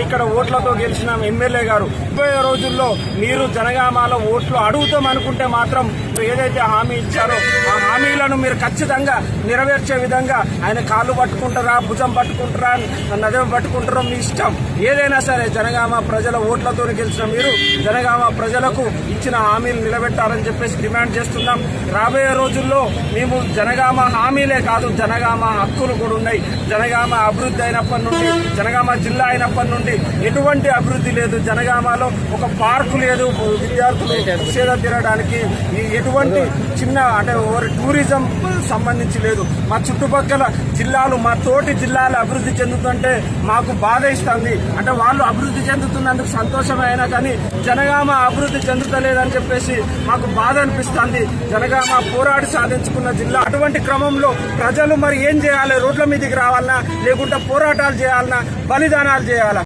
ఇక్కడ ఓట్లతో గెలిచిన ఎమ్మెల్యే గారు 30 రోజుల్లో మీరు జనగామలో ఓట్లు అడుగుతాం అనుకుంటే మాత్రం ఏదైతే హామీ ఇచ్చారో ఆ హామీలను మీరు ఖచ్చితంగా నెరవేర్చే విధంగా ఆయన కాళ్ళు పట్టుకుంటారా, భుజం పట్టుకుంటారా, నదం పట్టుకుంటారో మీ ఇష్టం. ఏదైనా సరే జనగామ ప్రజల ఓట్లతో గెలిచిన మీరు జనగామ ప్రజలకు ఇచ్చిన హామీలు నిలబెట్టాలని చెప్పేసి డిమాండ్ చేస్తున్నాం. రాబోయే రోజుల్లో మేము జనగామ హామీలే కాదు, జనగామ హక్కులు కూడా ఉన్నాయి. జనగామ అభివృద్ధి అయినప్పటి నుండి, జనగామ జిల్లా అయినప్పటి నుండి ఎటువంటి అభివృద్ధి లేదు. జనగామలో ఒక పార్కు లేదు, విద్యార్థులు సేద తీరడానికి ఎటువంటి చిన్న అంటే టూరిజం సంబంధించి లేదు. మా చుట్టుపక్కల జిల్లాలు, మా తోటి జిల్లాలు అభివృద్ధి చెందుతుంటే మాకు బాధ ఇస్తుంది. అంటే వాళ్ళు అభివృద్ధి చెందుతున్నందుకు సంతోషమైనా కానీ జనగామ అభివృద్ధి చెందుతలేదని చెప్పేసి మాకు బాధ అనిపిస్తుంది. జనగామ పోరాడి సాధించుకున్న జిల్లా. అటువంటి క్రమంలో ప్రజలు మరి ఏం చేయాలి? రోడ్ల మీదకి రావాలన్నా, లేకుంటే పోరాటాలు చేయాలన్నా, బలిదానాలు చేయాలా?